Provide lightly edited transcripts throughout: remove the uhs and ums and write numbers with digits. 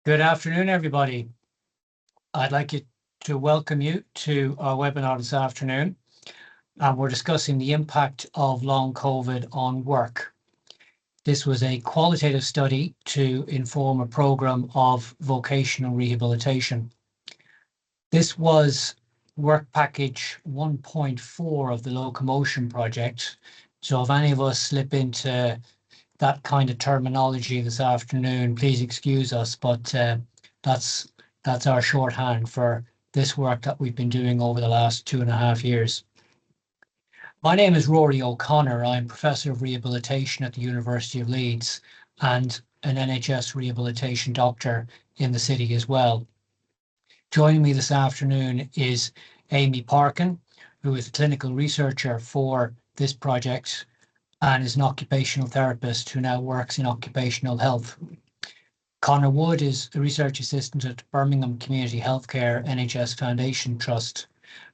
Good afternoon, everybody. I'd like to welcome you to our webinar this afternoon. We're discussing the impact of long COVID on work. This was a qualitative study to inform a program of vocational rehabilitation. This was work package 1.4 of the LOCOMOTION project. So if any of us slip into that kind of terminology this afternoon, please excuse us, but that's our shorthand for this work that we've been doing over the last 2.5 years. My name is Rory O'Connor. I'm Professor of Rehabilitation at the University of Leeds and an NHS rehabilitation doctor in the city as well. Joining me this afternoon is Amy Parkin, who is a clinical researcher for this project and is an occupational therapist who now works in occupational health. Conor Wood is a research assistant at Birmingham Community Healthcare NHS Foundation Trust.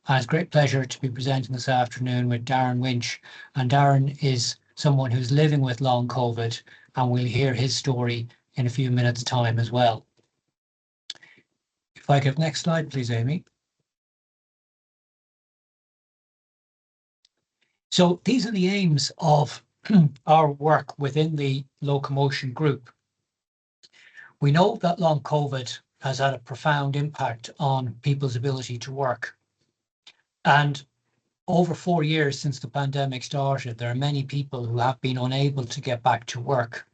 And it's a great pleasure to be presenting this afternoon with Darren Winch. And Darren is someone who's living with long COVID, and we'll hear his story in a few minutes' time as well. If I could, next slide, please, Amy. So these are the aims of our work within the LOCOMOTION group. We know that long COVID has had a profound impact on people's ability to work. And over 4 years since the pandemic started, there are many people who have been unable to get back to work.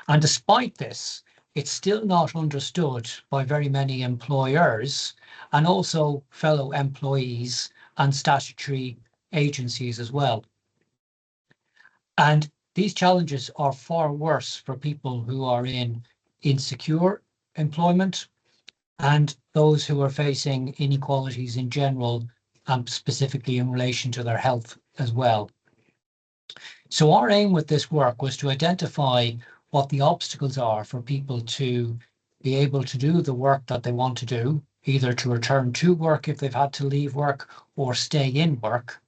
And despite this, it's still not understood by very many employers and also fellow employees and statutory agencies as well. And these challenges are far worse for people who are in insecure employment and those who are facing inequalities in general, specifically in relation to their health as well. So our aim with this work was to identify what the obstacles are for people to be able to do the work that they want to do, either to return to work if they've had to leave work or stay in work.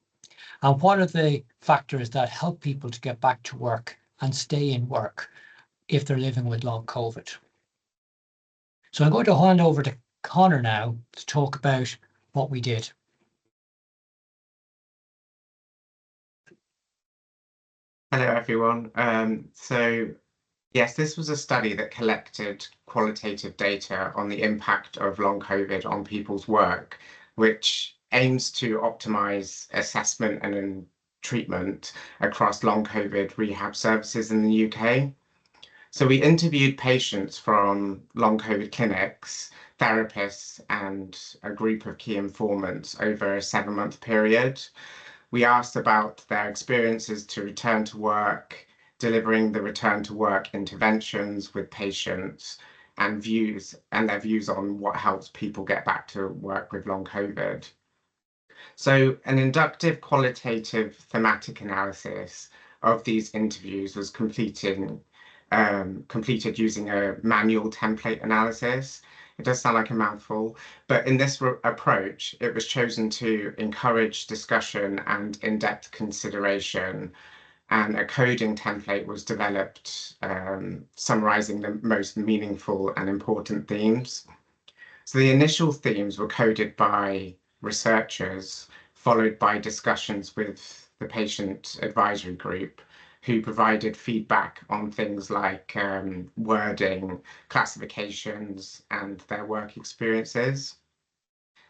And what are the factors that help people to get back to work and stay in work if they're living with long COVID? So I'm going to hand over to Conor now to talk about what we did. Hello, everyone. Yes, this was a study that collected qualitative data on the impact of long COVID on people's work, which aims to optimize assessment and treatment across long COVID rehab services in the UK. So we interviewed patients from long COVID clinics, therapists, and a group of key informants over a 7-month period. We asked about their experiences to return to work, delivering the return to work interventions with patients, and their views on what helps people get back to work with long COVID. So an inductive qualitative thematic analysis of these interviews was completed using a manual template analysis. It does sound like a mouthful, but in this approach, it was chosen to encourage discussion and in-depth consideration, and a coding template was developed summarizing the most meaningful and important themes. So the initial themes were coded by researchers, followed by discussions with the Patient Advisory Group, who provided feedback on things like wording, classifications, and their work experiences.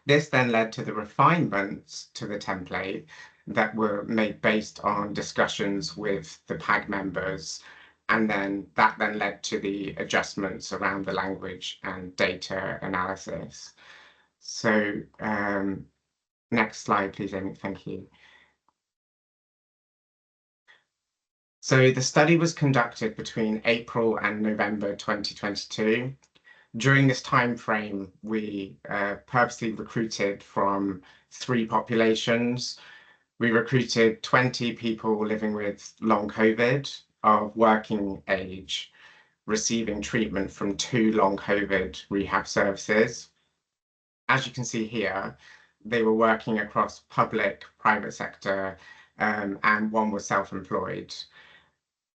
This then led to the refinements to the template that were made based on discussions with the PAG members, and that then led to the adjustments around the language and data analysis. So next slide, please, Amy. Thank you. So the study was conducted between April and November 2022. During this time frame, we purposely recruited from 3 populations. We recruited 20 people living with long COVID of working age, receiving treatment from 2 long COVID rehab services. As you can see here, they were working across public, private sector, and one was self-employed.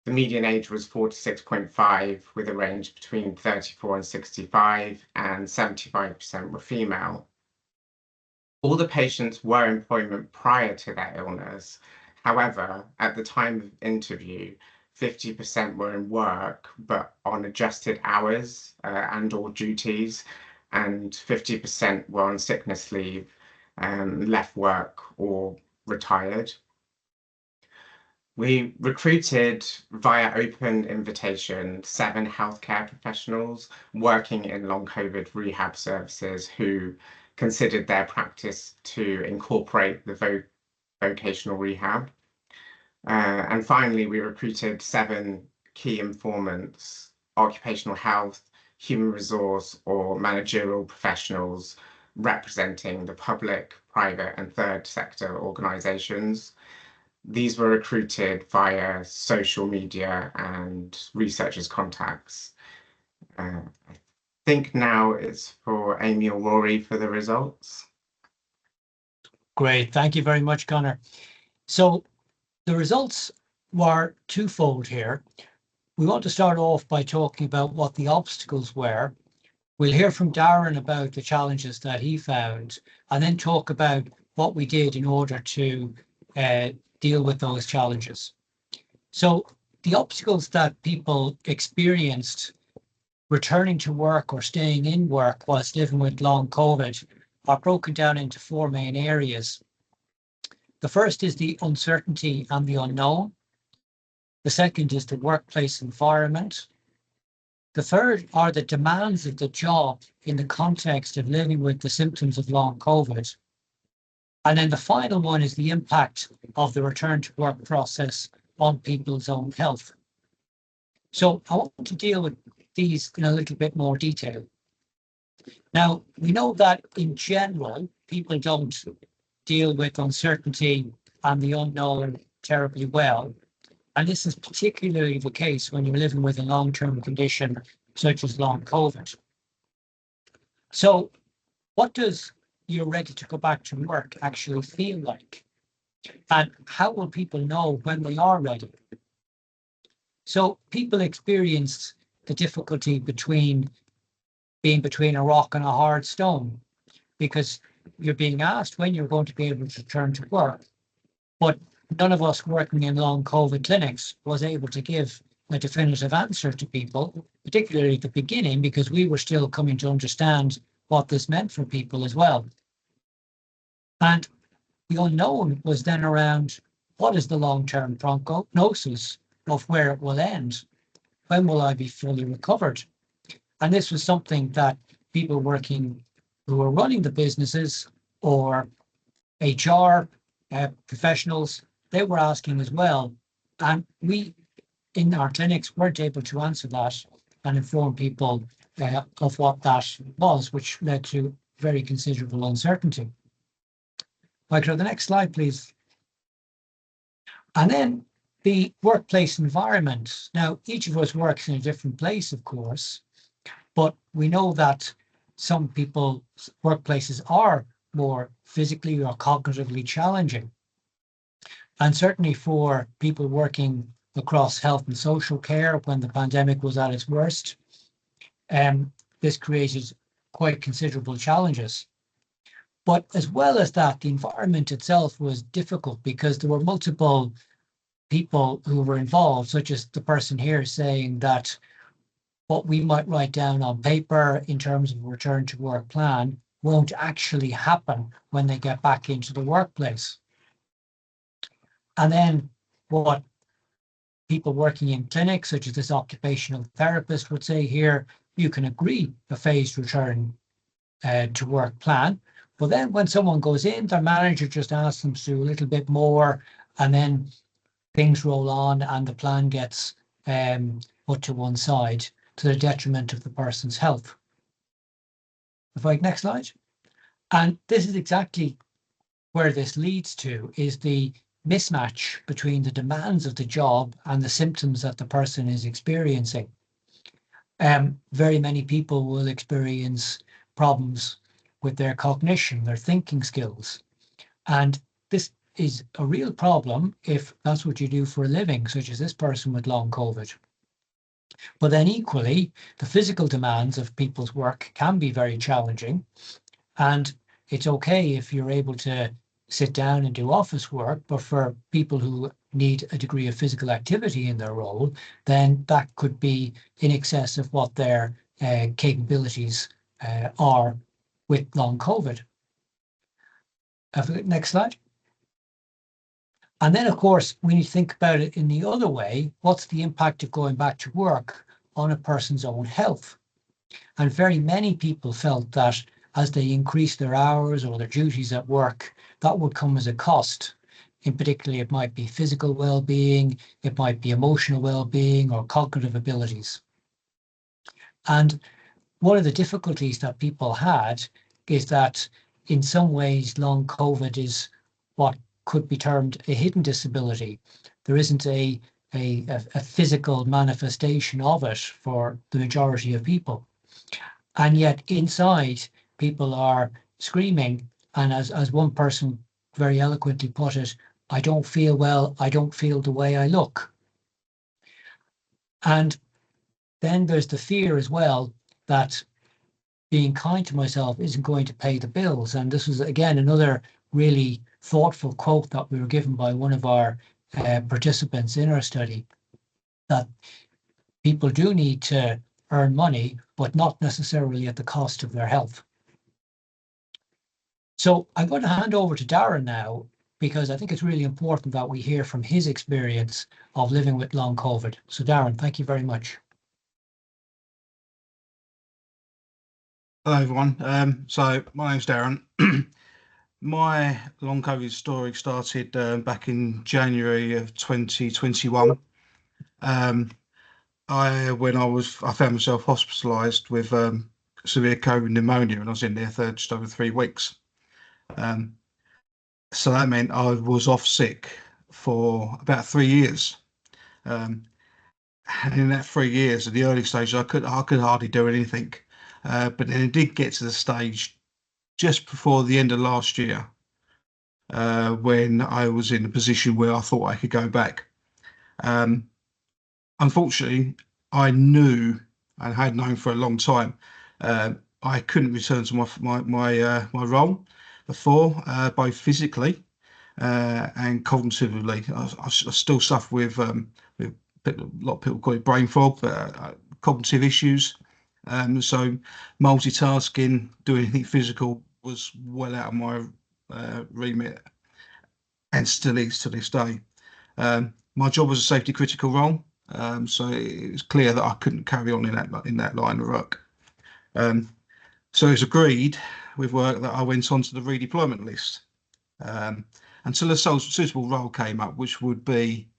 The median age was 46.5, with a range between 34 and 65, and 75% were female. All the patients were in employment prior to their illness. However, at the time of interview, 50% were in work, but on adjusted hours and/or duties, and 50% were on sickness leave, left work or retired. We recruited via open invitation 7 healthcare professionals working in long COVID rehab services who considered their practice to incorporate the vocational rehab. And finally, we recruited 7 key informants, occupational health, human resource or managerial professionals representing the public, private and third sector organisations. These were recruited via social media and researchers' contacts. I think now it's for Amy or Rory for the results. Great, thank you very much, Conor. So the results were twofold here. We want to start off by talking about what the obstacles were. We'll hear from Darren about the challenges that he found, and then talk about what we did in order to deal with those challenges. So the obstacles that people experienced returning to work or staying in work whilst living with long COVID are broken down into 4 main areas. The first is the uncertainty and the unknown. The second is the workplace environment. The third are the demands of the job in the context of living with the symptoms of long COVID. And then the final one is the impact of the return to work process on people's own health. So I want to deal with these in a little bit more detail. Now, we know that in general, people don't deal with uncertainty and the unknown terribly well. And this is particularly the case when you're living with a long-term condition such as long COVID. So what does "you're ready to go back to work" actually feel like? And how will people know when they are ready? So people experience the difficulty between being between a rock and a hard stone, because you're being asked when you're going to be able to return to work. But none of us working in long COVID clinics was able to give a definitive answer to people, particularly at the beginning, because we were still coming to understand what this meant for people as well. And the unknown was then around, what is the long-term prognosis of where it will end? When will I be fully recovered? And this was something that people working who were running the businesses or HR professionals, they were asking as well. And we, in our clinics, weren't able to answer that and inform people of what that was, which led to very considerable uncertainty. If I could have the next slide, please. And then the workplace environment. Now, each of us works in a different place, of course, but we know that some people's workplaces are more physically or cognitively challenging. And certainly for people working across health and social care when the pandemic was at its worst, this created quite considerable challenges. But as well as that, the environment itself was difficult because there were multiple people who were involved, such as the person here saying that what we might write down on paper in terms of a return to work plan won't actually happen when they get back into the workplace. And then what people working in clinics, such as this occupational therapist, would say here, you can agree a phased return to work plan. But then when someone goes in, their manager just asks them to do a little bit more, and then things roll on and the plan gets put to one side to the detriment of the person's health. If I next slide. And this is exactly where this leads to, is the mismatch between the demands of the job and the symptoms that the person is experiencing. Very many people will experience problems with their cognition, their thinking skills. And this is a real problem if that's what you do for a living, such as this person with long COVID. But then equally, the physical demands of people's work can be very challenging. And it's okay if you're able to sit down and do office work, but for people who need a degree of physical activity in their role, then that could be in excess of what their capabilities are with long COVID. Next slide. And then, of course, when you think about it in the other way, what's the impact of going back to work on a person's own health? And very many people felt that as they increased their hours or their duties at work, that would come as a cost. In particular, it might be physical well-being, it might be emotional well-being or cognitive abilities. And one of the difficulties that people had is that in some ways, long COVID is what could be termed a hidden disability. There isn't a physical manifestation of it for the majority of people. And yet inside, people are screaming. And as one person very eloquently put it, I don't feel well, I don't feel the way I look. And then there's the fear as well that being kind to myself isn't going to pay the bills. And this was, again, another really thoughtful quote that we were given by one of our participants in our study, that people do need to earn money, but not necessarily at the cost of their health. So I'm going to hand over to Darren now, because I think it's really important that we hear from his experience of living with long COVID. So Darren, thank you very much. Hello everyone. So my name's Darren. My long COVID story started back in January of 2021. I found myself hospitalised with severe COVID pneumonia, and I was in there for just over 3 weeks. So that meant I was off sick for about 3 years. And in that 3 years, at the early stage, I could hardly do anything. But then it did get to the stage just before the end of last year, when I was in a position where I thought I could go back. Unfortunately, I knew and had known for a long time I couldn't return to my role before, both physically and cognitively. I still suffer with a lot of people call it brain fog, cognitive issues. So multitasking, doing anything physical was well out of my remit, and still is to this day. My job was a safety critical role, so it was clear that I couldn't carry on in that line of work. So it was agreed with work that I went onto the redeployment list until a suitable role came up, which would be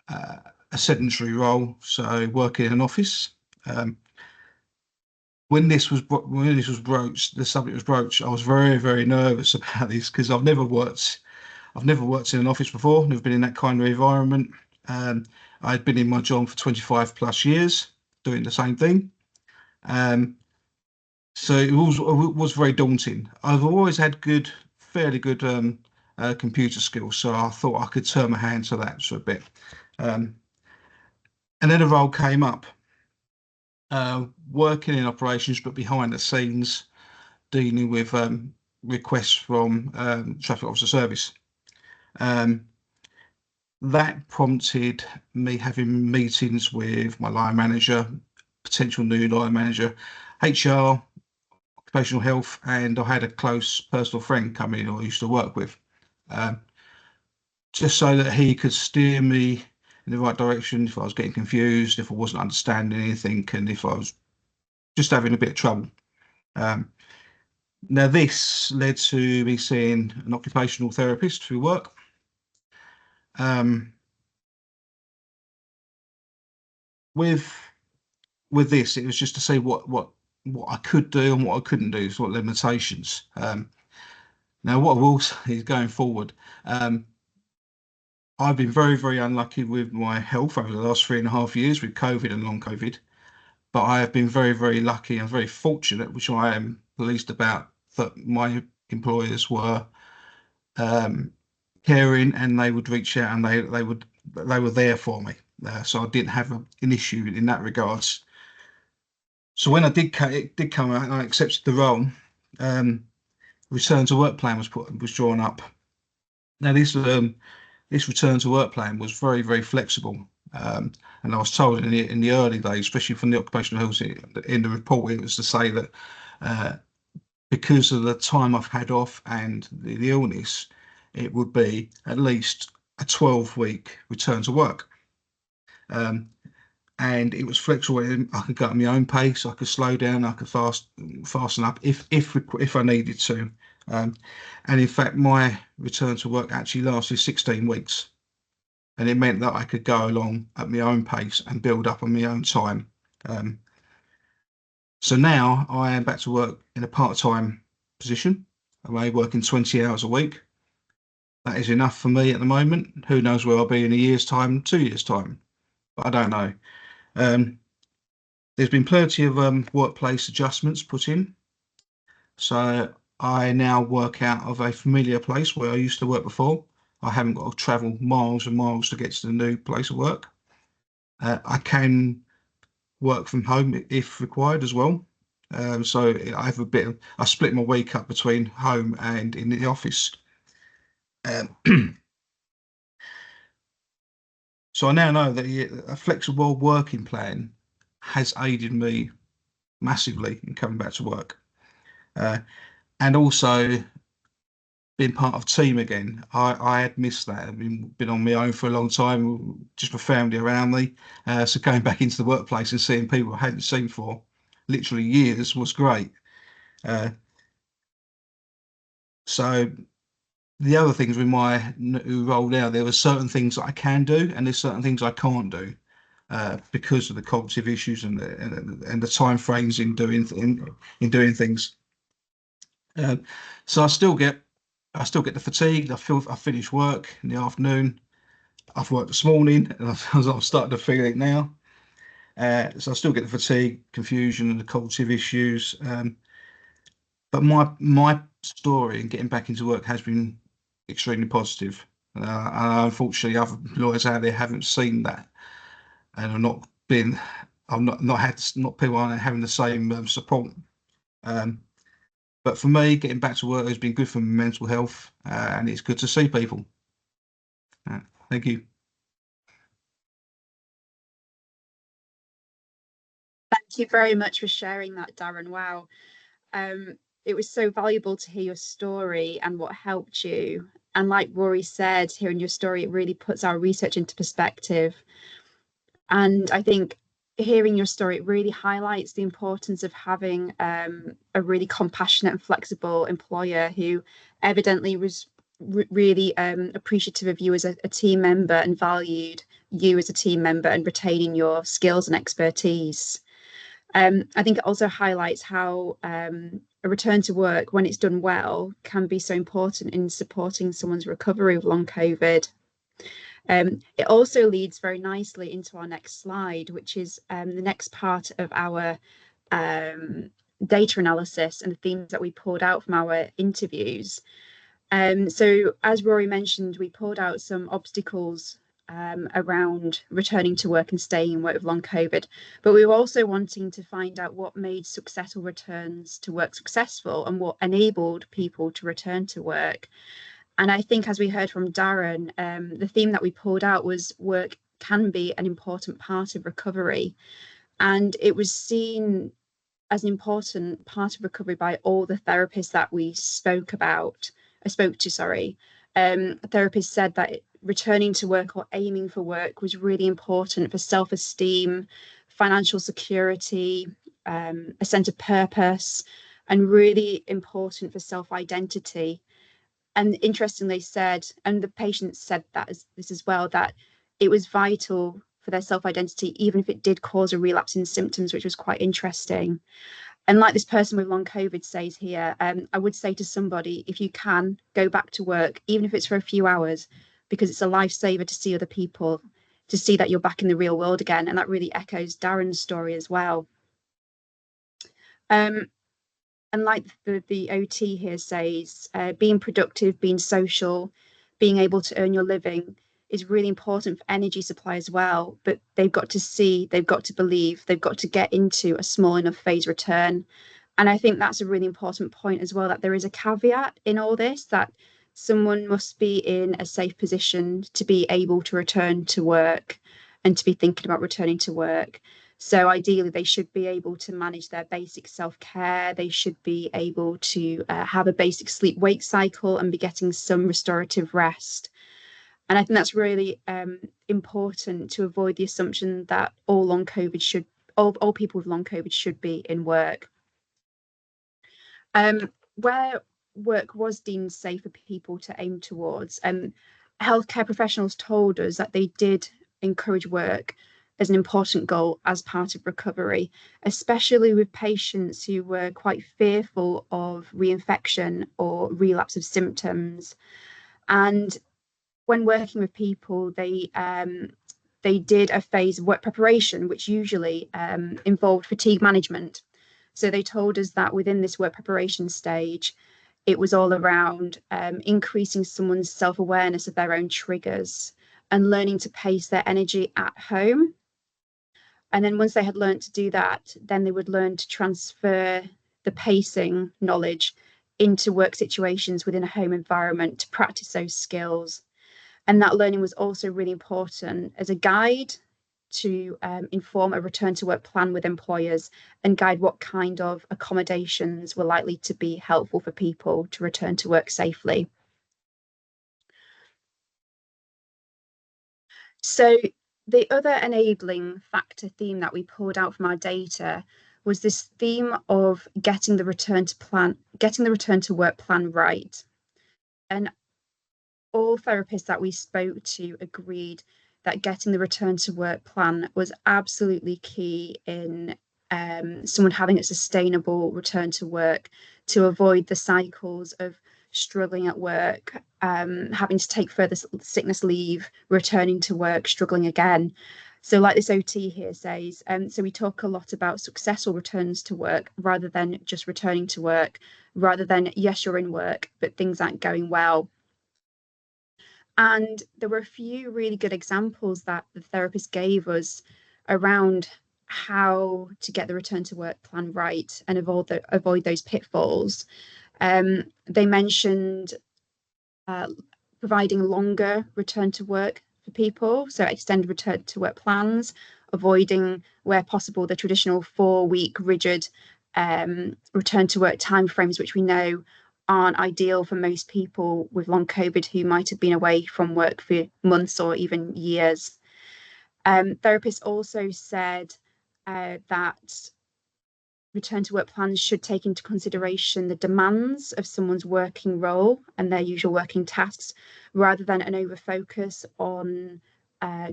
a sedentary role, so working in an office. When this was broached, the subject was broached, I was very, very nervous about this, because I've never worked in an office before, never been in that kind of environment. I'd been in my job for 25 plus years doing the same thing. So it was very daunting. I've always had fairly good computer skills, so I thought I could turn my hand to that for a bit. And then a role came up, working in operations, but behind the scenes, dealing with requests from traffic officer service. That prompted me having meetings with my line manager, potential new line manager, HR, occupational health, and I had a close personal friend come in who I used to work with, just so that he could steer me in the right direction if I was getting confused, if I wasn't understanding anything, and if I was just having a bit of trouble. Now this led to me seeing an occupational therapist through work. With this, it was just to see what I could do and what I couldn't do, so what limitations. Now what I will say is, going forward, I've been very, very unlucky with my health over the last 3.5 years with COVID and long COVID, but I have been very, very lucky and very fortunate, which I am pleased about, that my employers were caring, and they would reach out, and they were there for me. So I didn't have an issue in that regards. So when it did come out and I accepted the role, return to work plan was drawn up. Now this return to work plan was very, very flexible, and I was told in the early days, especially from the occupational health in the report, it was to say that because of the time I've had off and the illness, it would be at least a 12-week return to work. And it was flexible. I could go at my own pace. I could slow down. I could fasten up if I needed to. And in fact, my return to work actually lasted 16 weeks, and it meant that I could go along at my own pace and build up on my own time. So now I am back to work in a part-time position. I'm working 20 hours a week. That is enough for me at the moment. Who knows where I'll be in a year's time, 2 years' time, but I don't know. There's been plenty of workplace adjustments put in. So I now work out of a familiar place where I used to work before. I haven't got to travel miles and miles to get to the new place of work. I can work from home if required as well. So I have I split my week up between home and in the office. So I now know that a flexible working plan has aided me massively in coming back to work, and also being part of team again. I had missed that. I've been on my own for a long time, just with family around me. So going back into the workplace and seeing people I hadn't seen for literally years was great. So the other things with my new role now, there are certain things that I can do, and there's certain things I can't do because of the cognitive issues and the time frames in doing things. So I still get the fatigue. I finish work in the afternoon. I've worked this morning, and I'm starting to feel it now. So I still get the fatigue, confusion, and the cognitive issues. But my story in getting back into work has been extremely positive. And unfortunately, other employers out there haven't seen that, and not people aren't having the same support. But for me, getting back to work has been good for my mental health, and it's good to see people. Thank you. Thank you very much for sharing that, Darren. Wow. It was so valuable to hear your story and what helped you. And like Rory said, hearing your story, it really puts our research into perspective. And I think hearing your story, it really highlights the importance of having a really compassionate and flexible employer who evidently was really appreciative of you as a team member and valued you as a team member and retaining your skills and expertise. I think it also highlights how a return to work, when it's done well, can be so important in supporting someone's recovery of long COVID. It also leads very nicely into our next slide, which is the next part of our data analysis and the themes that we pulled out from our interviews. So as Rory mentioned, we pulled out some obstacles around returning to work and staying in work with long COVID, but we were also wanting to find out what made successful returns to work successful and what enabled people to return to work. And I think, as we heard from Darren, the theme that we pulled out was work can be an important part of recovery, and it was seen as an important part of recovery by all the therapists that we spoke to. Therapists said that returning to work or aiming for work was really important for self-esteem, financial security, a sense of purpose, and really important for self-identity. And interestingly said, and the patients said that this as well, that it was vital for their self-identity, even if it did cause a relapse in symptoms, which was quite interesting. And like this person with long COVID says here, I would say to somebody, if you can, go back to work, even if it's for a few hours, because it's a lifesaver to see other people, to see that you're back in the real world again. And that really echoes Darren's story as well. And like the OT here says, being productive, being social, being able to earn your living is really important for energy supply as well. But they've got to see, they've got to believe, they've got to get into a small enough phase return. And I think that's a really important point as well, that there is a caveat in all this, that someone must be in a safe position to be able to return to work and to be thinking about returning to work. So ideally, they should be able to manage their basic self-care. They should be able to have a basic sleep-wake cycle and be getting some restorative rest. And I think that's really important to avoid the assumption that all people with long COVID should be in work. Where work was deemed safe for people to aim towards, healthcare professionals told us that they did encourage work as an important goal as part of recovery, especially with patients who were quite fearful of reinfection or relapse of symptoms. And when working with people, they did a phase of work preparation, which usually involved fatigue management. So they told us that within this work preparation stage, it was all around increasing someone's self-awareness of their own triggers and learning to pace their energy at home. And then once they had learned to do that, then they would learn to transfer the pacing knowledge into work situations within a home environment to practice those skills. And that learning was also really important as a guide to inform a return to work plan with employers and guide what kind of accommodations were likely to be helpful for people to return to work safely. So the other enabling factor theme that we pulled out from our data was this theme of getting the return to work plan right. And all therapists that we spoke to agreed that getting the return to work plan was absolutely key in someone having a sustainable return to work, to avoid the cycles of struggling at work, having to take further sickness leave, returning to work, struggling again. So like this OT here says, so we talk a lot about successful returns to work rather than just returning to work, rather than, yes, you're in work, but things aren't going well. And there were a few really good examples that the therapist gave us around how to get the return to work plan right and avoid those pitfalls. They mentioned providing longer return to work for people, so extended return to work plans, avoiding, where possible, the traditional 4-week rigid return to work timeframes, which we know aren't ideal for most people with long COVID who might have been away from work for months or even years. Therapists also said that return to work plans should take into consideration the demands of someone's working role and their usual working tasks, rather than an over focus on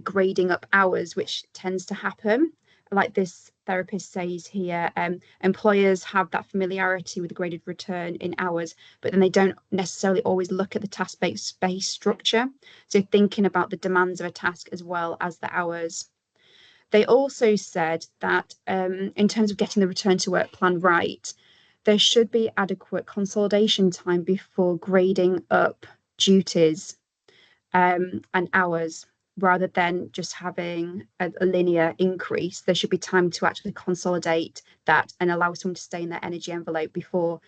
grading up hours, which tends to happen. Like this therapist says here, employers have that familiarity with the graded return in hours, but then they don't necessarily always look at the task-based structure. So thinking about the demands of a task as well as the hours. They also said that in terms of getting the return to work plan right, there should be adequate consolidation time before grading up duties and hours, rather than just having a linear increase. There should be time to actually consolidate that and allow someone to stay in their energy envelope before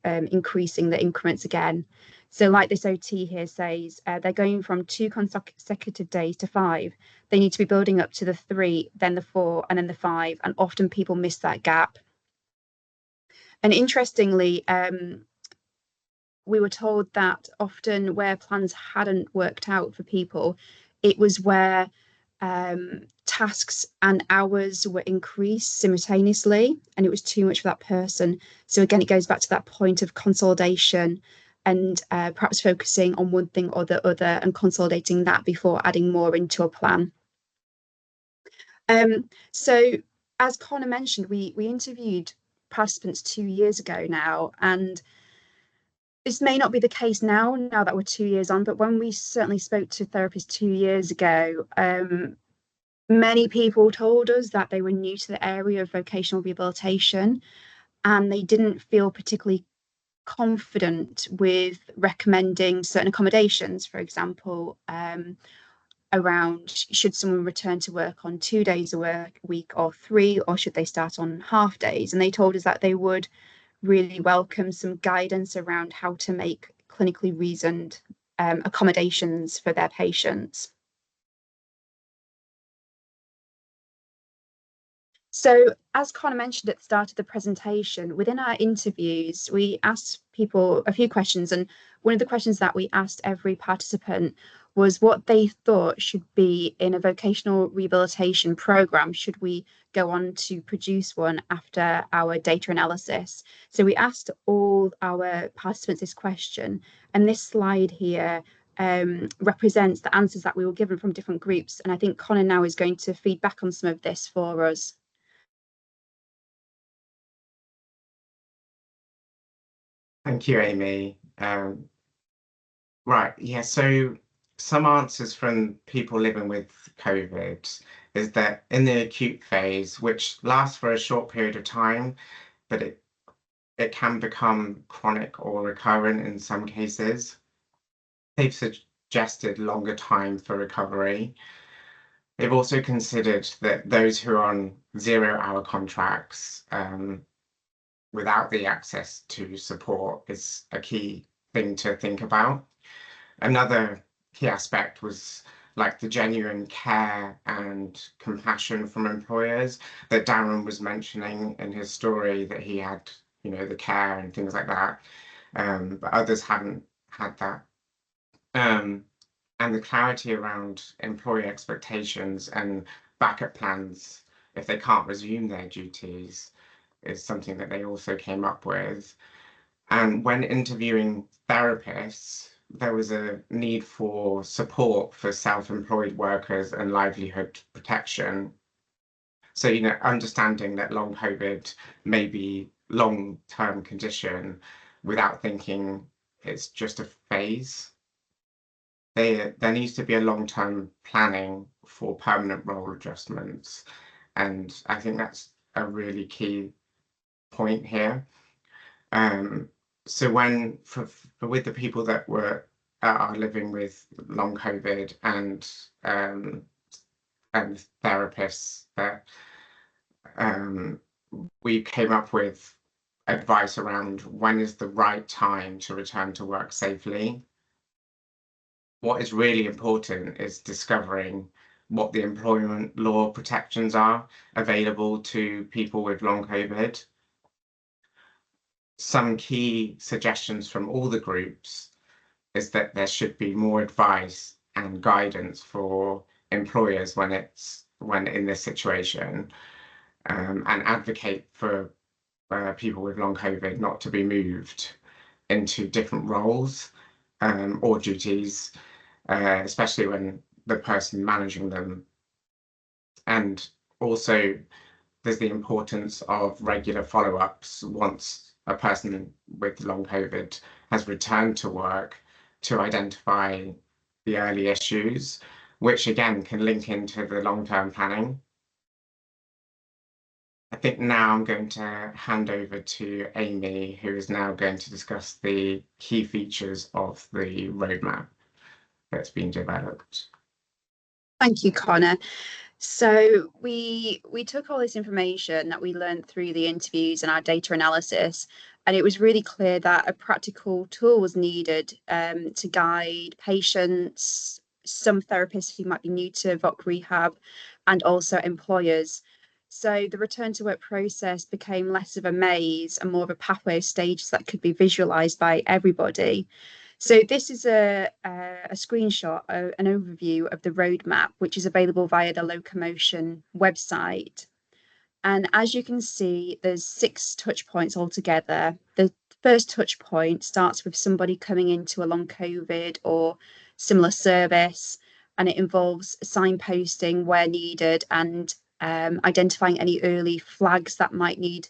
increasing the increments again. So like this OT here says, they're going from 2 consecutive days to 5. They need to be building up to the 3, then the 4, and then the 5. And often people miss that gap. And interestingly, we were told that often where plans hadn't worked out for people, it was where tasks and hours were increased simultaneously, and it was too much for that person. So again, it goes back to that point of consolidation and perhaps focusing on one thing or the other and consolidating that before adding more into a plan. So as Conor mentioned, we interviewed participants 2 years ago now, and this may not be the case now that we're 2 years on, but when we certainly spoke to therapists 2 years ago, many people told us that they were new to the area of vocational rehabilitation and they didn't feel particularly confident with recommending certain accommodations, for example, around should someone return to work on 2 days a week or 3, or should they start on half days? And they told us that they would really welcome some guidance around how to make clinically reasoned accommodations for their patients. So, as Conor mentioned at the start of the presentation, within our interviews, we asked people a few questions, and one of the questions that we asked every participant was what they thought should be in a vocational rehabilitation programme should we go on to produce one after our data analysis. So we asked all our participants this question, and this slide here represents the answers that we were given from different groups, and I think Conor now is going to feed back on some of this for us. Thank you, Amy. Right, yeah, so some answers from people living with COVID is that in the acute phase, which lasts for a short period of time, but it can become chronic or recurrent in some cases, they've suggested longer time for recovery. They've also considered that those who are on 0-hour contracts without the access to support is a key thing to think about. Another key aspect was like the genuine care and compassion from employers that Darren was mentioning in his story, that he had, you know, the care and things like that, but others hadn't had that. And the clarity around employee expectations and backup plans if they can't resume their duties is something that they also came up with. And when interviewing therapists, there was a need for support for self-employed workers and livelihood protection. So, you know, understanding that long COVID may be long-term condition without thinking it's just a phase. There needs to be a long-term planning for permanent role adjustments. And I think that's a really key point here. So when with the people that are living with long COVID and therapists, that we came up with advice around when is the right time to return to work safely. What is really important is discovering what the employment law protections are available to people with long COVID. Some key suggestions from all the groups is that there should be more advice and guidance for employers when in this situation, and advocate for people with long COVID not to be moved into different roles or duties, especially when the person managing them. And also there's the importance of regular follow-ups once a person with long COVID has returned to work to identify the early issues, which again can link into the long-term planning. I think now I'm going to hand over to Amy, who is now going to discuss the key features of the roadmap that's been developed. Thank you, Conor. So we took all this information that we learned through the interviews and our data analysis, and it was really clear that a practical tool was needed to guide patients, some therapists who might be new to Voc Rehab, and also employers. So the return to work process became less of a maze and more of a pathway of stages that could be visualized by everybody. So this is a screenshot, an overview of the roadmap, which is available via the LOCOMOTION website. And as you can see, there's 6 touch points altogether. The first touch point starts with somebody coming into a long COVID or similar service, and it involves signposting where needed and identifying any early flags that might need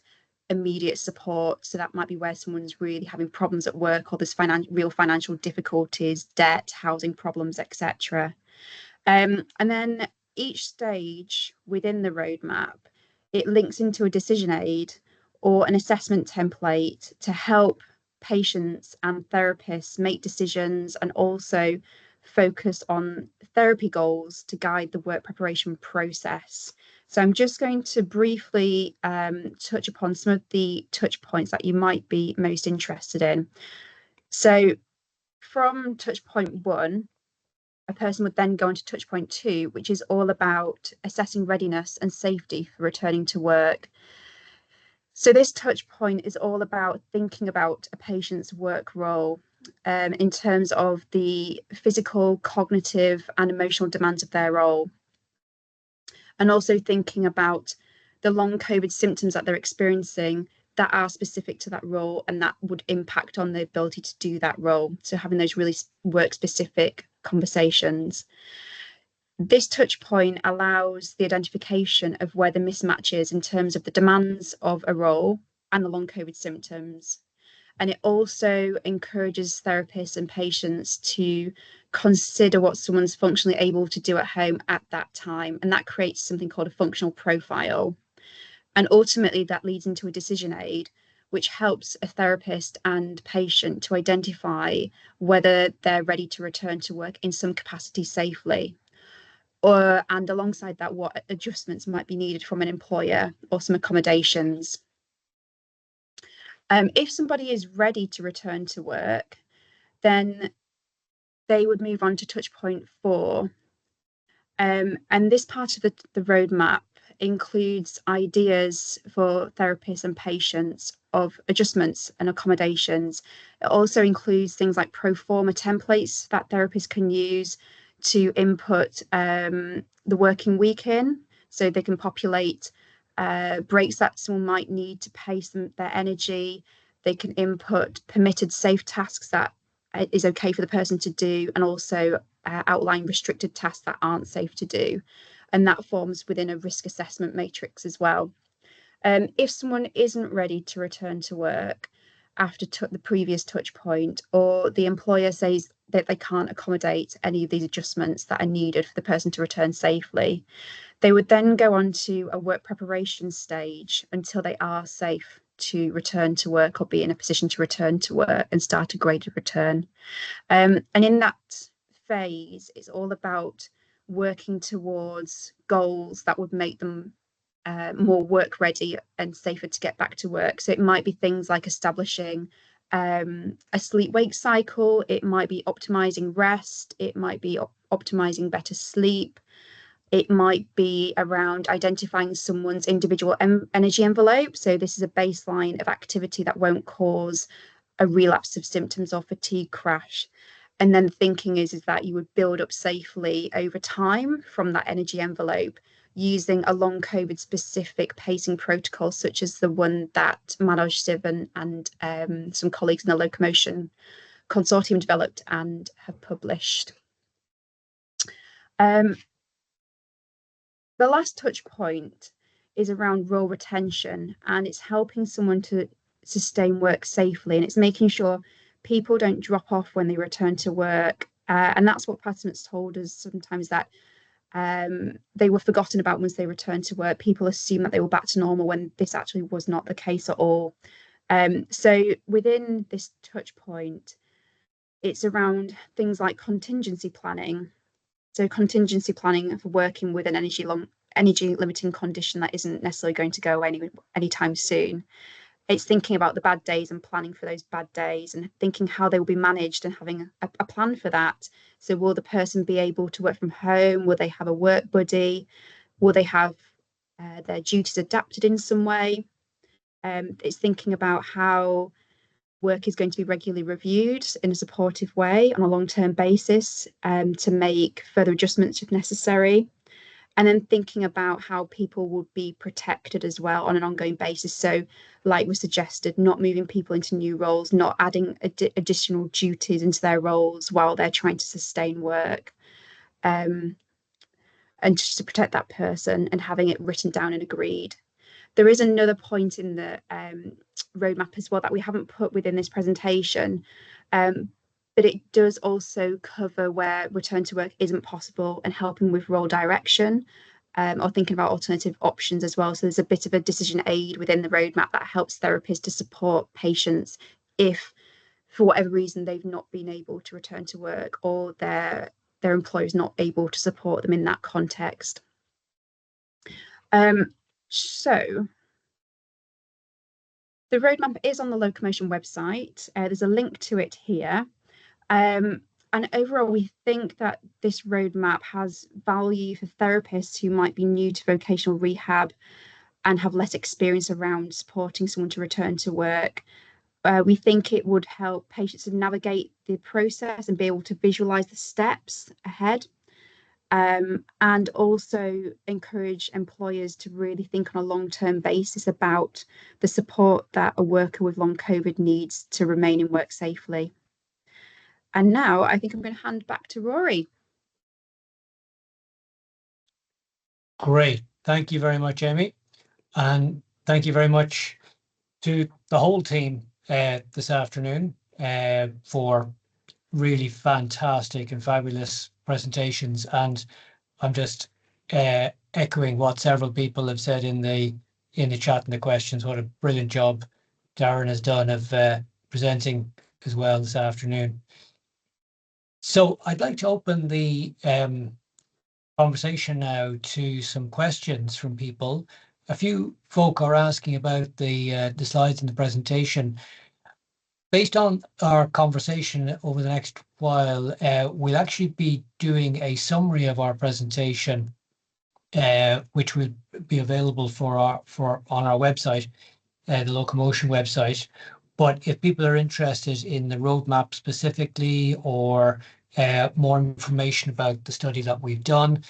immediate support. So that might be where someone's really having problems at work, or there's real financial difficulties, debt, housing problems, etc. And then each stage within the roadmap, it links into a decision aid or an assessment template to help patients and therapists make decisions and also focus on therapy goals to guide the work preparation process. So I'm just going to briefly touch upon some of the touch points that you might be most interested in. So from touch point 1, a person would then go into touch point 2, which is all about assessing readiness and safety for returning to work. So this touch point is all about thinking about a patient's work role in terms of the physical, cognitive, and emotional demands of their role. And also thinking about the long COVID symptoms that they're experiencing that are specific to that role and that would impact on the ability to do that role. So having those really work-specific conversations. This touch point allows the identification of where the mismatch is in terms of the demands of a role and the long COVID symptoms. And it also encourages therapists and patients to consider what someone's functionally able to do at home at that time. And that creates something called a functional profile. And ultimately that leads into a decision aid, which helps a therapist and patient to identify whether they're ready to return to work in some capacity safely. And alongside that, what adjustments might be needed from an employer or some accommodations. If somebody is ready to return to work, then they would move on to touch point 4. And this part of the roadmap includes ideas for therapists and patients of adjustments and accommodations. It also includes things like pro forma templates that therapists can use to input the working week in, so they can populate breaks that someone might need to pace their energy. They can input permitted safe tasks that is okay for the person to do, and also outline restricted tasks that aren't safe to do. And that forms within a risk assessment matrix as well. If someone isn't ready to return to work after the previous touch point, or the employer says that they can't accommodate any of these adjustments that are needed for the person to return safely, they would then go on to a work preparation stage until they are safe to return to work or be in a position to return to work and start a graded return. And in that phase, it's all about working towards goals that would make them more work ready and safer to get back to work. So it might be things like establishing a sleep-wake cycle. It might be optimizing rest. It might be optimizing better sleep. It might be around identifying someone's individual energy envelope. So this is a baseline of activity that won't cause a relapse of symptoms or fatigue crash. And then the thinking is that you would build up safely over time from that energy envelope using a long COVID specific pacing protocol, such as the one that Manoj Sivan and some colleagues in the LOCOMOTION consortium developed and have published. The last touch point is around role retention, and it's helping someone to sustain work safely, and it's making sure people don't drop off when they return to work. And that's what participants told us sometimes, that they were forgotten about once they returned to work. People assume that they were back to normal when this actually was not the case at all. So within this touch point, it's around things like contingency planning. So contingency planning for working with an energy limiting condition that isn't necessarily going to go anytime soon. It's thinking about the bad days and planning for those bad days and thinking how they will be managed and having a plan for that. So will the person be able to work from home? Will they have a work buddy? Will they have their duties adapted in some way? It's thinking about how work is going to be regularly reviewed in a supportive way on a long-term basis to make further adjustments if necessary. And then thinking about how people would be protected as well on an ongoing basis. So like was suggested, not moving people into new roles, not adding additional duties into their roles while they're trying to sustain work. And just to protect that person and having it written down and agreed. There is another point in the roadmap as well that we haven't put within this presentation, but it does also cover where return to work isn't possible and helping with role direction or thinking about alternative options as well. So there's a bit of a decision aid within the roadmap that helps therapists to support patients if for whatever reason they've not been able to return to work, or their employer's not able to support them in that context. So the roadmap is on the LOCOMOTION website. There's a link to it here. And overall, we think that this roadmap has value for therapists who might be new to vocational rehab and have less experience around supporting someone to return to work. We think it would help patients to navigate the process and be able to visualize the steps ahead, and also encourage employers to really think on a long-term basis about the support that a worker with long COVID needs to remain in work safely. And now I think I'm going to hand back to Rory. Great. Thank you very much, Amy. And thank you very much to the whole team this afternoon for really fantastic and fabulous presentations. And I'm just echoing what several people have said in the chat and the questions. What a brilliant job Darren has done of presenting as well this afternoon. So I'd like to open the conversation now to some questions from people. A few folk are asking about the slides in the presentation. Based on our conversation over the next while, we'll actually be doing a summary of our presentation, which will be available on our website, the LOCOMOTION website. But if people are interested in the roadmap specifically, or more information about the study that we've done,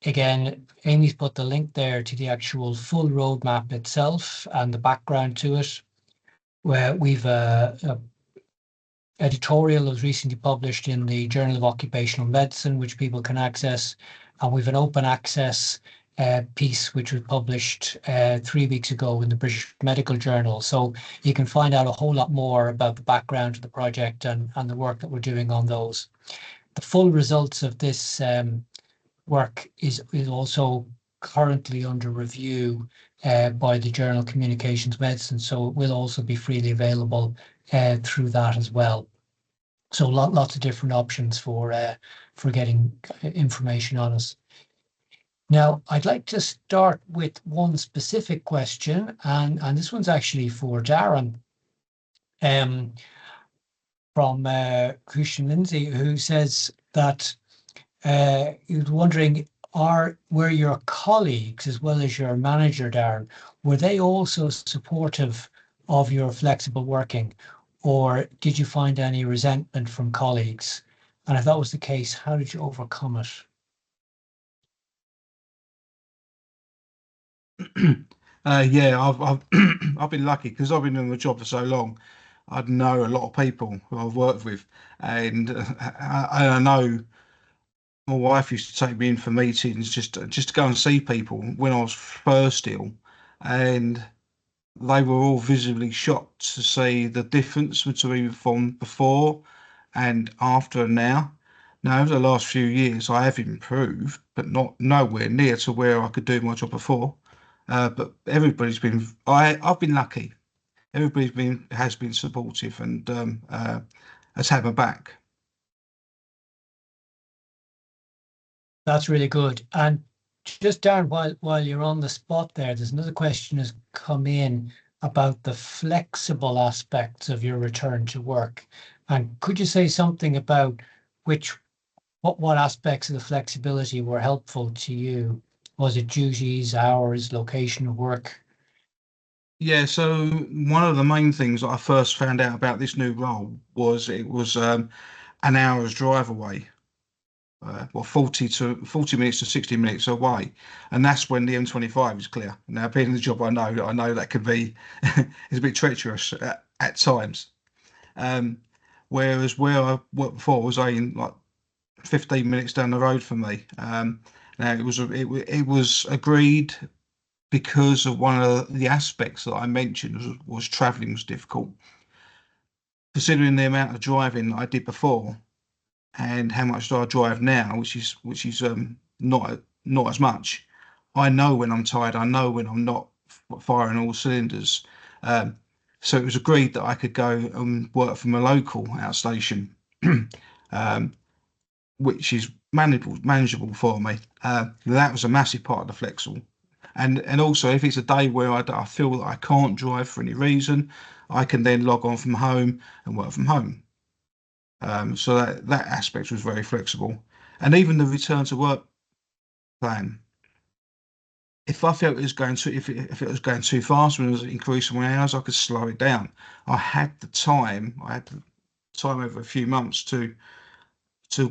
again, Amy's put the link there to the actual full roadmap itself and the background to it, where we've a editorial that was recently published in the Journal of Occupational Medicine, which people can access, and we've an open access piece which was published 3 weeks ago in the British Medical Journal. So you can find out a whole lot more about the background of the project and the work that we're doing on those. The full results of this work is also currently under review by the Journal Communications Medicine, so it will also be freely available through that as well. So lots of different options for getting information on us. Now, I'd like to start with one specific question, and this one's actually for Darren, from Christian Lindsay, who says that he was wondering, were your colleagues, as well as your manager, Darren, were they also supportive of your flexible working, or did you find any resentment from colleagues? And if that was the case, how did you overcome it? Yeah, I've I've been lucky because I've been in the job for so long. I know a lot of people who I've worked with, and I know my wife used to take me in for meetings just to go and see people when I was first ill, and they were all visibly shocked to see the difference between from before and after and now. Now, over the last few years, I have improved, but nowhere near to where I could do my job before. But everybody's been, I've been lucky. Has been supportive and has had my back. That's really good. And just Darren, while you're on the spot there, there's another question has come in about the flexible aspects of your return to work. And could you say something about what aspects of the flexibility were helpful to you? Was it duties, hours, location of work? Yeah, so one of the main things that I first found out about this new role was it was an hour's drive away. 40 minutes to 60 minutes away, and that's when the M25 is clear. Now, being in the job I know that could be it's a bit treacherous at times. Whereas where I worked before was in like 15 minutes down the road from me. Now it was agreed because of one of the aspects that I mentioned was travelling was difficult, considering the amount of driving I did before. And how much do I drive now, which is not as much. I know when I'm tired. I know when I'm not firing all cylinders. So it was agreed that I could go and work from a local outstation, which is manageable for me. That was a massive part of the flexible. And also, if it's a day where I feel that I can't drive for any reason, I can then log on from home and work from home. So that aspect was very flexible. And even the return to work plan, if I felt it was going too, if it was going too fast when I was increasing my hours, I could slow it down. I had the time over a few months to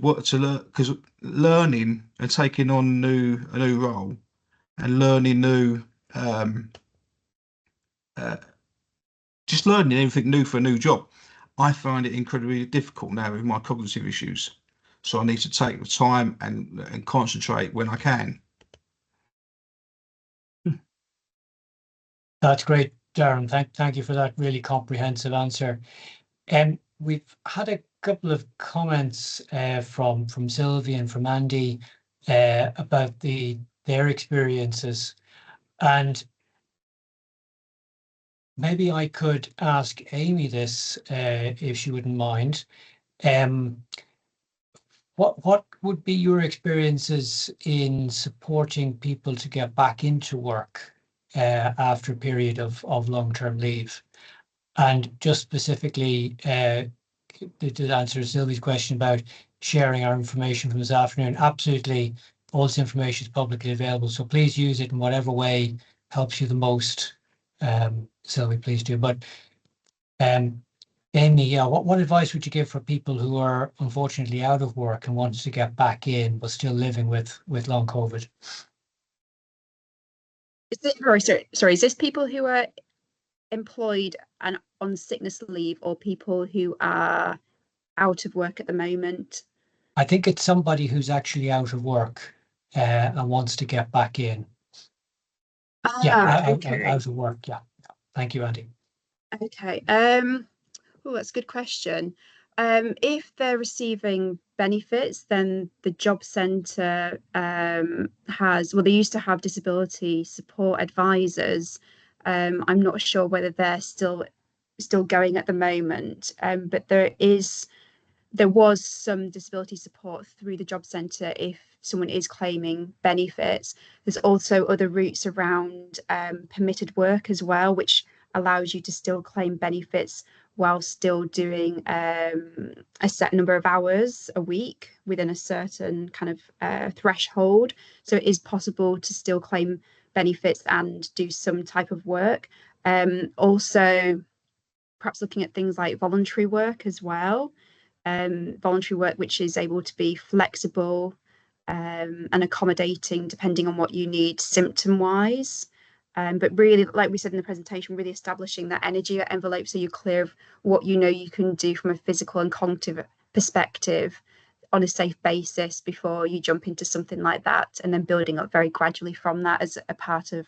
work, to learn, because learning and taking on a new role and learning new just learning everything new for a new job, I find it incredibly difficult now with my cognitive issues. So I need to take the time and concentrate when I can. That's great, Darren. Thank you for that really comprehensive answer. We've had a couple of comments from Sylvie and from Andy about their experiences, and maybe I could ask Amy this if she wouldn't mind. What would be your experiences in supporting people to get back into work after a period of long-term leave? And just specifically, to answer Sylvie's question about sharing our information from this afternoon, absolutely, all this information is publicly available, so please use it in whatever way helps you the most. Sylvie, please do. But Amy, yeah, what advice would you give for people who are unfortunately out of work and wanted to get back in but still living with long COVID? Is this people who are employed and on sickness leave, or people who are out of work at the moment? I think it's somebody who's actually out of work and wants to get back in. Okay. Out of work. Yeah. Thank you, Andy. Okay. Oh, that's a good question. If they're receiving benefits, then the job centre they used to have disability support advisors. I'm not sure whether they're still going at the moment, but there was some disability support through the job centre if someone is claiming benefits. There's also other routes around permitted work as well, which allows you to still claim benefits while still doing a set number of hours a week within a certain kind of threshold. So it is possible to still claim benefits and do some type of work. Also, perhaps looking at things like voluntary work as well. Voluntary work which is able to be flexible and accommodating depending on what you need symptom-wise. But really, like we said in the presentation, really establishing that energy envelope so you're clear of what you know you can do from a physical and cognitive perspective on a safe basis before you jump into something like that, and then building up very gradually from that as a part of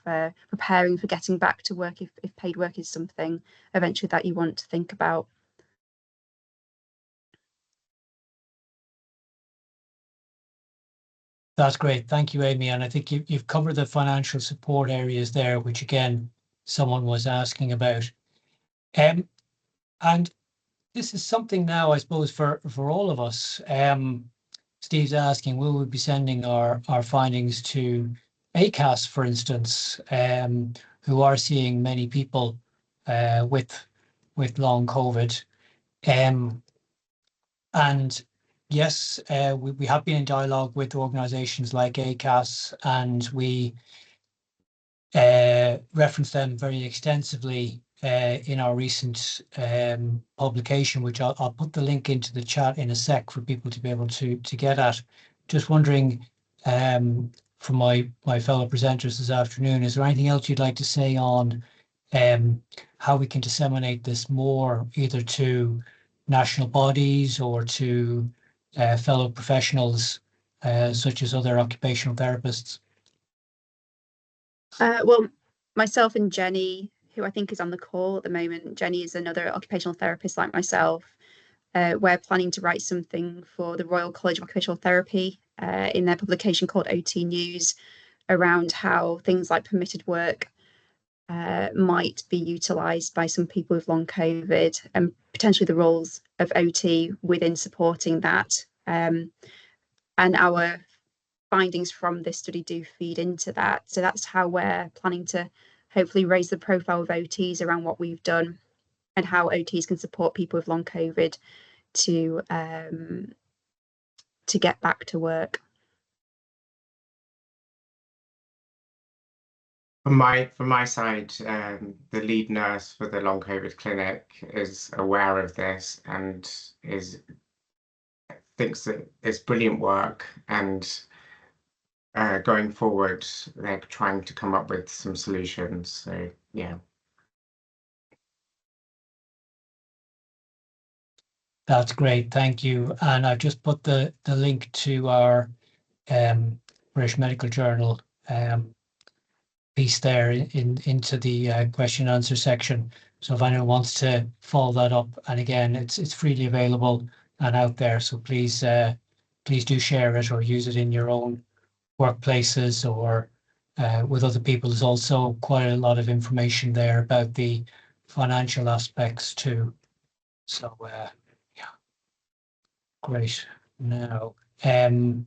preparing for getting back to work if paid work is something eventually that you want to think about. That's great. Thank you, Amy. And I think you've covered the financial support areas there, which again, someone was asking about. And this is something now, I suppose, for all of us. Steve's asking, will we be sending our findings to ACAS, for instance, who are seeing many people with long COVID? And yes, we have been in dialogue with organisations like ACAS, and we reference them very extensively in our recent publication, which I'll put the link into the chat in a sec for people to be able to get at. Just wondering, from my fellow presenters this afternoon, is there anything else you'd like to say on how we can disseminate this more, either to national bodies or to fellow professionals such as other occupational therapists? Well, myself and Jenny, who I think is on the call at the moment, Jenny is another occupational therapist like myself. We're planning to write something for the Royal College of Occupational Therapy in their publication called OT News around how things like permitted work might be utilised by some people with long COVID, and potentially the roles of OT within supporting that. And our findings from this study do feed into that. So that's how we're planning to hopefully raise the profile of OTs around what we've done and how OTs can support people with long COVID to get back to work. From my side, the lead nurse for the long COVID clinic is aware of this and thinks that it's brilliant work, and going forward, they're trying to come up with some solutions. So yeah. That's great, thank you. And I've just put the link to our British Medical Journal piece there into the question and answer section. So if anyone wants to follow that up, and again, it's freely available and out there. So please do share it or use it in your own workplaces or with other people. There's also quite a lot of information there about the financial aspects too. So yeah, great. Now, and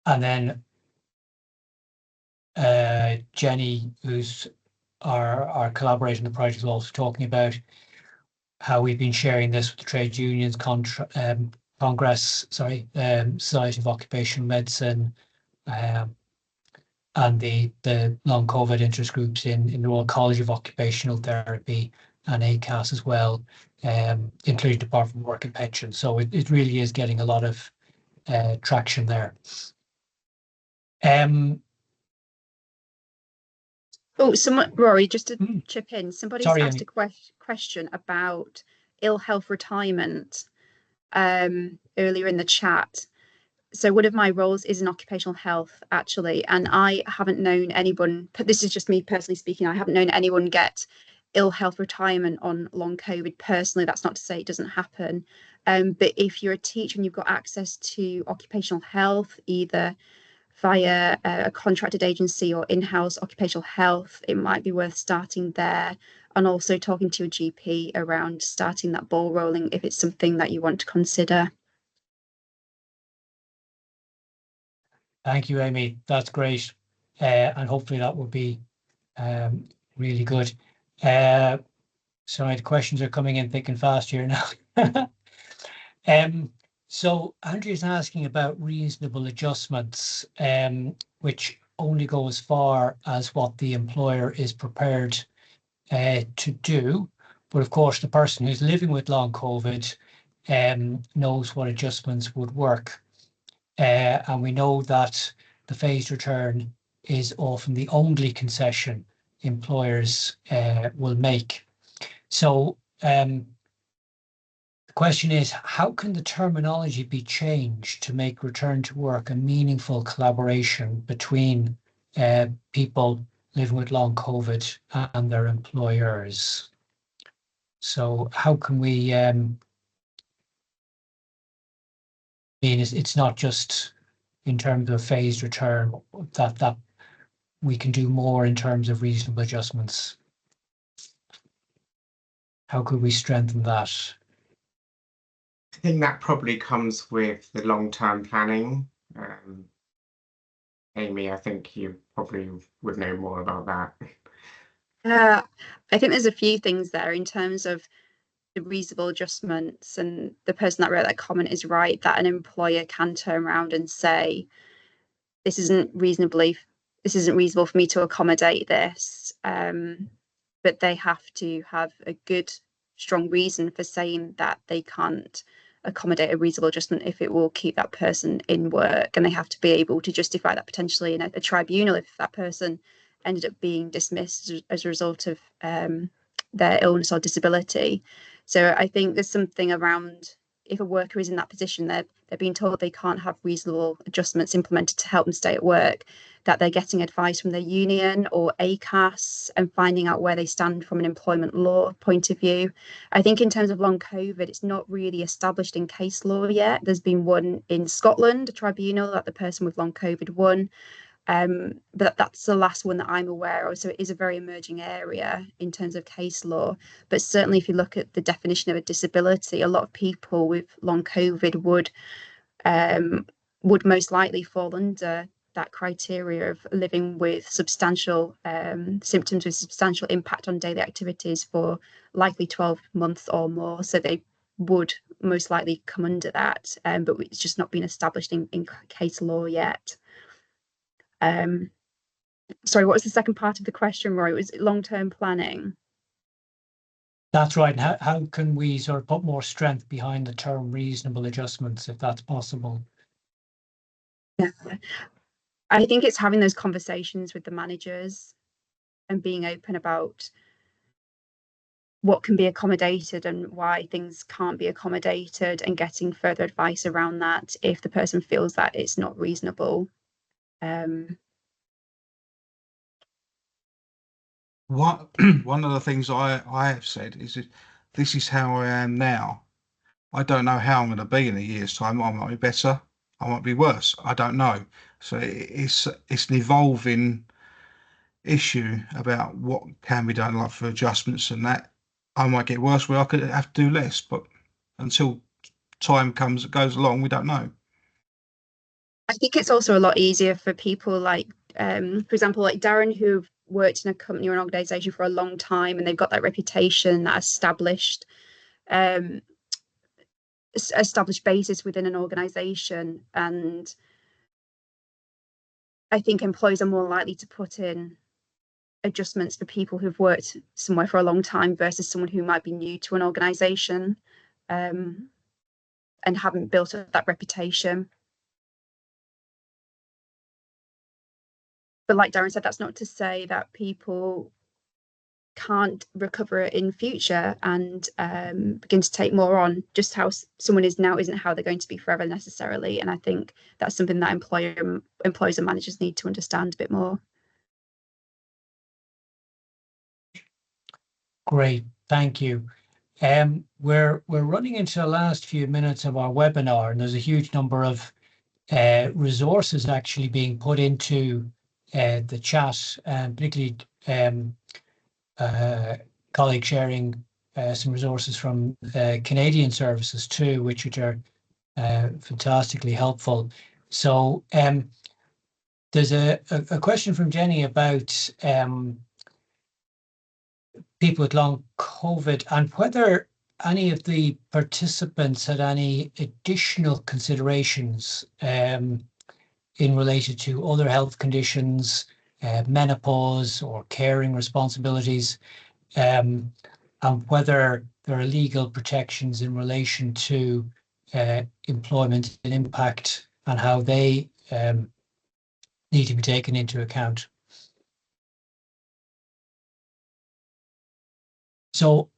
then Jenny, who's our collaborator in the project, is also talking about how we've been sharing this with the trade unions, Congress, Society of Occupational Medicine, and the long COVID interest groups in the Royal College of Occupational Therapy and ACAS as well, including Department of Work and Pension. So it really is getting a lot of traction there. Rory, just to chip in, somebody's asked a question about ill health retirement earlier in the chat. So one of my roles is in occupational health, actually, and I haven't known anyone, this is just me personally speaking, I haven't known anyone get ill health retirement on long COVID personally. That's not to say it doesn't happen. But if you're a teacher and you've got access to occupational health, either via a contracted agency or in-house occupational health, it might be worth starting there, and also talking to your GP around starting that ball rolling if it's something that you want to consider. Thank you, Amy. That's great. And hopefully that will be really good. Sorry, the questions are coming in thick and fast here now. So Andrea's asking about reasonable adjustments, which only go as far as what the employer is prepared to do. But of course, the person who's living with long COVID knows what adjustments would work. And we know that the phased return is often the only concession employers will make. So the question is, how can the terminology be changed to make return to work a meaningful collaboration between people living with long COVID and their employers? So how can we, it's not just in terms of phased return, that we can do more in terms of reasonable adjustments. How could we strengthen that? I think that probably comes with the long-term planning. Amy, I think you probably would know more about that. I think there's a few things there in terms of the reasonable adjustments, and the person that wrote that comment is right, that an employer can turn around and say, this isn't reasonable for me to accommodate this, but they have to have a good, strong reason for saying that they can't accommodate a reasonable adjustment if it will keep that person in work, and they have to be able to justify that potentially in a tribunal if that person ended up being dismissed as a result of their illness or disability. So I think there's something around, if a worker is in that position, they're being told they can't have reasonable adjustments implemented to help them stay at work, that they're getting advice from their union or ACAS and finding out where they stand from an employment law point of view. I think in terms of long COVID, it's not really established in case law yet. There's been one in Scotland, a tribunal that the person with long COVID won. But that's the last one that I'm aware of. So it is a very emerging area in terms of case law. But certainly if you look at the definition of a disability, a lot of people with long COVID would most likely fall under that criteria of living with substantial symptoms with substantial impact on daily activities for likely 12 months or more. So they would most likely come under that, but it's just not been established in case law yet. Sorry, what was the second part of the question, Roy? Was it long-term planning? That's right. How can we sort of put more strength behind the term reasonable adjustments, if that's possible? Yeah, I think it's having those conversations with the managers and being open about what can be accommodated and why things can't be accommodated, and getting further advice around that if the person feels that it's not reasonable. One of the things I have said is that this is how I am now. I don't know how I'm going to be in a year's time. I might be better, I might be worse. I don't know. So it's an evolving issue about what can be done, like for adjustments and that. I might get worse where I could have to do less, but until time goes along, we don't know. I think it's also a lot easier for people like, for example, like Darren, who've worked in a company or an organization for a long time, and they've got that reputation, that established basis within an organization. And I think employers are more likely to put in adjustments for people who've worked somewhere for a long time versus someone who might be new to an organization and haven't built up that reputation. But like Darren said, that's not to say that people can't recover in future and begin to take more on. Just how someone is now isn't how they're going to be forever necessarily. And I think that's something that employers and managers need to understand a bit more. Great, thank you. We're running into the last few minutes of our webinar, and there's a huge number of resources actually being put into the chat, and particularly colleagues sharing some resources from Canadian services too, which are fantastically helpful. So there's a question from Jenny about people with long COVID and whether any of the participants had any additional considerations in relation to other health conditions, menopause or caring responsibilities, and whether there are legal protections in relation to employment and impact and how they need to be taken into account. So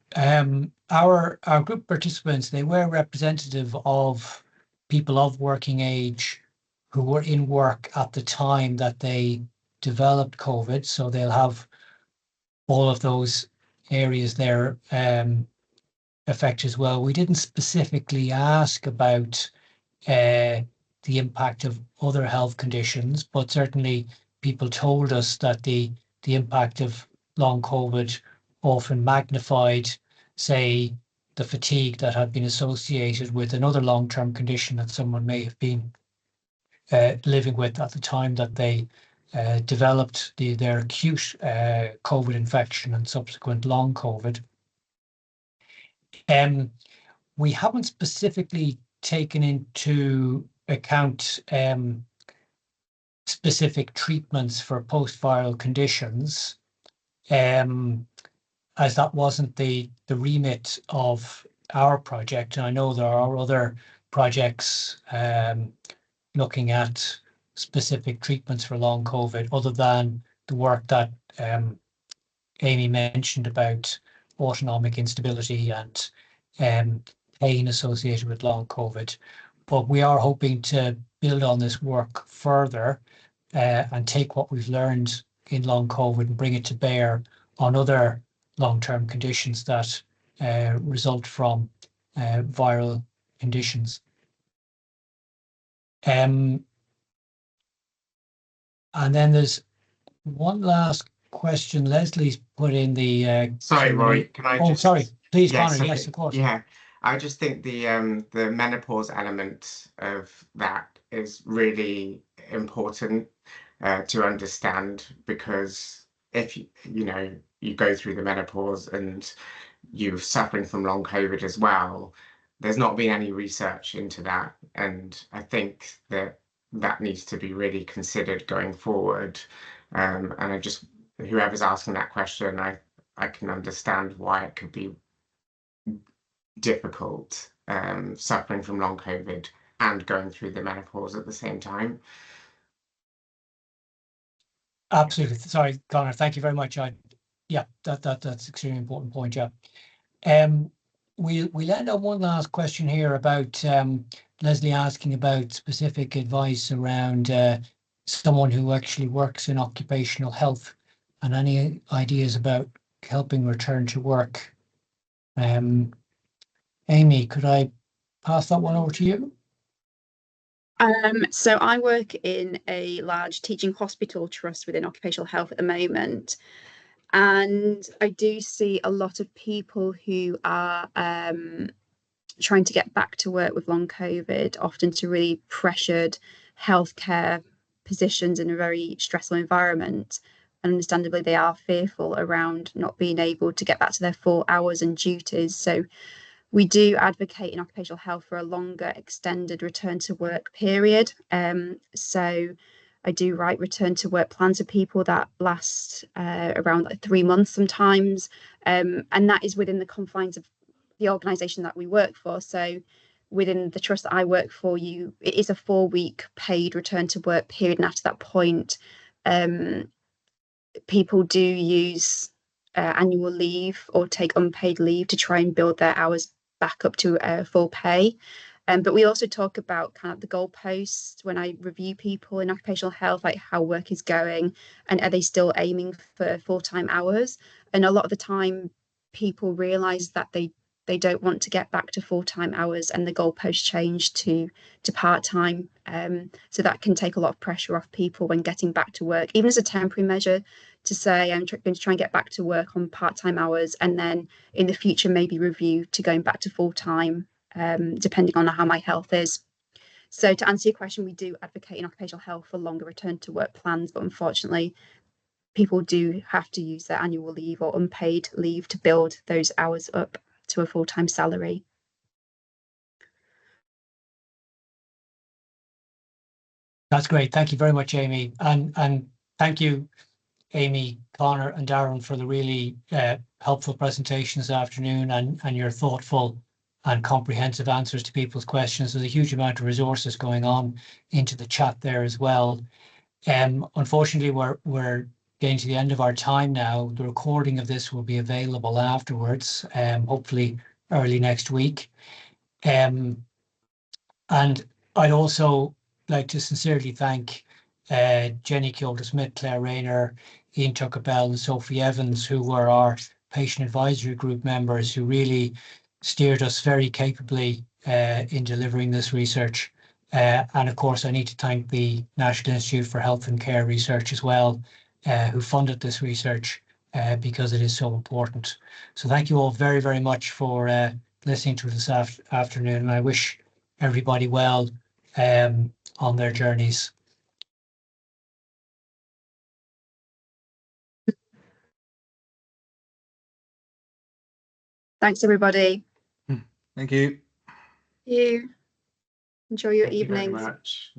our group participants, they were representative of people of working age who were in work at the time that they developed COVID. So they'll have all of those areas there affected as well. We didn't specifically ask about the impact of other health conditions, but certainly people told us that the impact of long COVID often magnified, say, the fatigue that had been associated with another long-term condition that someone may have been living with at the time that they developed their acute COVID infection and subsequent long COVID. We haven't specifically taken into account specific treatments for post-viral conditions, as that wasn't the remit of our project. And I know there are other projects looking at specific treatments for long COVID, other than the work that Amy mentioned about autonomic instability and pain associated with long COVID. But we are hoping to build on this work further and take what we've learned in long COVID and bring it to bear on other long-term conditions that result from viral conditions. And then there's one last question Leslie's put in the Sorry, Q&A. Rory, can I just... sorry, please, Yes, Conor. okay. Yes, of course. Yeah, I just think the menopause element of that is really important to understand, because if you go through the menopause and you're suffering from long COVID as well, there's not been any research into that, and I think that needs to be really considered going forward. And I just, whoever's asking that question, I can understand why it could be difficult, suffering from long COVID and going through the menopause at the same time. Absolutely. Sorry, Conor. Thank you very much. Yeah, that's extremely important point. Yeah. We'll end on one last question here about Leslie asking about specific advice around someone who actually works in occupational health, and any ideas about helping return to work. Amy, could I pass that one over to you? So I work in a large teaching hospital trust within occupational health at the moment, and I do see a lot of people who are trying to get back to work with long COVID, often to really pressured healthcare positions in a very stressful environment. And understandably, they are fearful around not being able to get back to their full hours and duties. So we do advocate in occupational health for a longer extended return to work period. So I do write return to work plans for people that last around like 3 months sometimes. And that is within the confines of the organisation that we work for. So within the trust that I work for, it is a 4-week paid return to work period. And after that point, people do use annual leave or take unpaid leave to try and build their hours back up to full pay. But we also talk about kind of the goalposts when I review people in occupational health, like how work is going and are they still aiming for full-time hours? And a lot of the time people realise that they don't want to get back to full-time hours, and the goalposts change to part-time. So that can take a lot of pressure off people when getting back to work, even as a temporary measure, to say I'm going to try and get back to work on part-time hours, and then in the future maybe review to going back to full-time, depending on how my health is. So to answer your question, we do advocate in occupational health for longer return to work plans, but unfortunately people do have to use their annual leave or unpaid leave to build those hours up to a full-time salary. That's great. Thank you very much, Amy. And thank you, Amy, Conor and Darren, for the really helpful presentation this afternoon, and your thoughtful and comprehensive answers to people's questions. There's a huge amount of resources going on into the chat there as well. Unfortunately, we're getting to the end of our time now. The recording of this will be available afterwards, hopefully early next week. And I'd also like to sincerely thank Jenny Kilder-Smith, Claire Rayner, Ian Tucker-Bell and Sophie Evans, who were our Patient Advisory Group members, who really steered us very capably in delivering this research. And of course, I need to thank the National Institute for Health and Care Research as well, who funded this research because it is so important. So thank you all very, very much for listening to this afternoon, and I wish everybody well on their journeys. Thanks, everybody. Thank you. You enjoy your Thank you very evenings. much.